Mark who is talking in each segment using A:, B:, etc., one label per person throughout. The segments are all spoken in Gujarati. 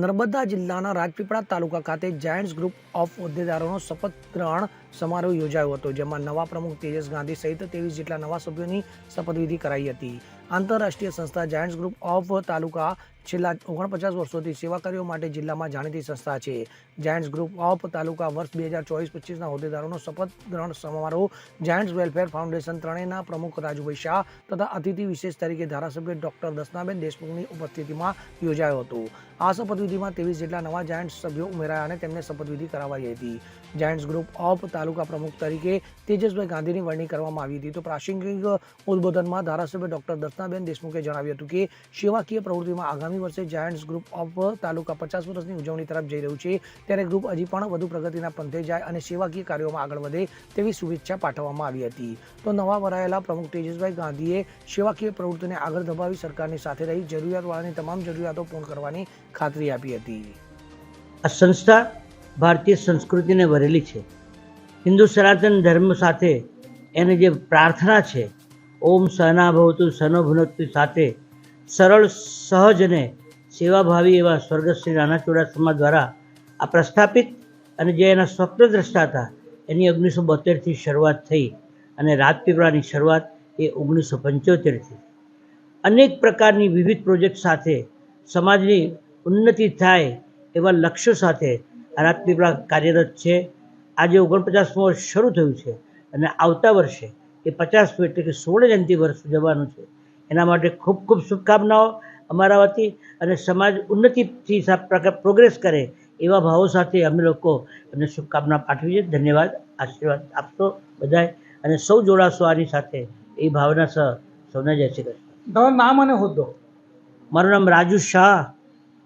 A: નર્મદા જિલ્લાના રાજપીપળા તાલુકા ખાતે જાયન્ટ્સ ગ્રુપ ઓફ હોદ્દેદારોનો શપથ ગ્રહણ સમારોહ યોજાયો હતો, જેમાં નવા પ્રમુખ તેજસ ગાંધી સહિત 23 જેટલા નવા સભ્યોની શપથવિધિ કરાઈ હતી. આંતરરાષ્ટ્રીય સંસ્થા જાયન્ટ્સ ગ્રુપ ઓફ તાલુકા છેલ્લા 49 વર્ષોથી સેવા કાર્યો માટે જિલ્લામાં જાણીતી સંસ્થા છે. જાયન્ટ્સ ગ્રુપ ઓફ તાલુકા વર્ષ 2024-25ના હોદ્દેદારોનો શપથ ગ્રહણ સમારોહ જાયન્ટ્સ વેલફેર ફાઉન્ડેશન ત્રણેયના પ્રમુખ રાજુભાઈ શાહ તથા અતિથિ વિશેષ તરીકે ધારાસભ્ય ડોક્ટર દર્શનાબેન દેશમુખની ઉપસ્થિતિમાં યોજાયો હતો. આ શપથવિધિમાં 23 જેટલા નવા જાયન્ટ્સ સભ્યો ઉમેરાયા અને તેમને શપથવિધિ કરાવાઈ હતી. જાયન્ટ્સ ગ્રુપ ઓફ તાલુકા પ્રમુખ તરીકે તેજસભાઈ ગાંધીની વરણી કરવામાં આવી હતી. તો પ્રાસંગિક ઉદ્બોધનમાં ધારાસભ્ય ડોક્ટર દર્શનાબેન દેશમુખે જણાવ્યું હતું કે સેવાકીય પ્રવૃત્તિમાં આગામી વર્ષે જાયન્ટ્સ ગ્રુપ ઓફ તાલુકા 50 વર્ષની ઉજવણી તરફ જઈ રહ્યું છે, ત્યારે ગ્રુપ હજી પણ વધુ પ્રગતિના પંથે જાય અને સેવાકીય કાર્યોમાં આગળ વધે તેવી શુભેચ્છા પાઠવવામાં આવી હતી. તો નવા વરાયેલા પ્રમુખ તેજસભાઈ ગાંધીએ સેવાકીય પ્રવૃત્તિને આગળ ધપાવી સરકારની સાથે રહી જરૂરિયાતવાળાની તમામ જરૂરિયાતો પૂર્ણ કરવાની ખાતરી આપી હતી.
B: આ સંસ્થા ભારતીય સંસ્કૃતિને વરેલી છે. હિન્દુ સનાતન ધર્મ સાથે એને જે પ્રાર્થના છે, ઓમ સહના ભવતુ સનો ભુનક્તુ સાથે સરળ સહજ અને સેવાભાવી એવા સ્વર્ગશ્રી નાના ચુડાસમા દ્વારા આ પ્રસ્થાપિત અને જે એના સ્વપ્નદ્રષ્ટા હતા એની 1972થી શરૂઆત થઈ અને રાજપીપળાની શરૂઆત એ 1975થી. અનેક પ્રકારની વિવિધ પ્રોજેક્ટ સાથે સમાજની ઉન્નતિ થાય એવા લક્ષ્યો સાથે રાજપીપળા કાર્યરત છે. આજે 49મું વર્ષ શરૂ થયું છે અને આવતા વર્ષે એ 50મું એટલે કે 16 જયંતિ વર્ષ ઉજવવાનું છે. એના માટે ખૂબ ખૂબ શુભકામનાઓ અમારા વતી અને સમાજ ઉન્નતિથી પ્રોગ્રેસ કરે એવા ભાવો સાથે અમે લોકો એમને શુભકામના પાઠવી છે. ધન્યવાદ, આશીર્વાદ આપશો બધાય અને સૌ જોડાશો આની સાથે એ ભાવના સહ સૌને જય શ્રી કૃષ્ણ.
C: તમારું નામ અને હોદ્દો?
B: મારું નામ રાજુ શાહ,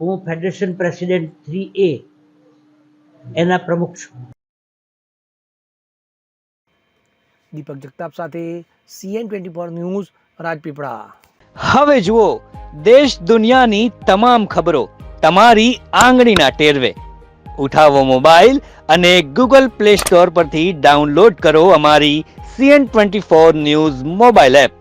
B: હું ફેડરેશન પ્રેસિડેન્ટ 3A એના પ્રમુખ છું.
A: દીપક જગતાપ સાથે CN24 ન્યૂઝ, રાજપીપળા.
D: હવે જુઓ દેશ દુનિયાની તમામ ખબરો તમારી આંગળીના ટેરવે. ઉઠાવો મોબાઈલ અને Google Play Store પરથી ડાઉનલોડ કરો અમારી CN24 ન્યૂઝ મોબાઈલ એપ.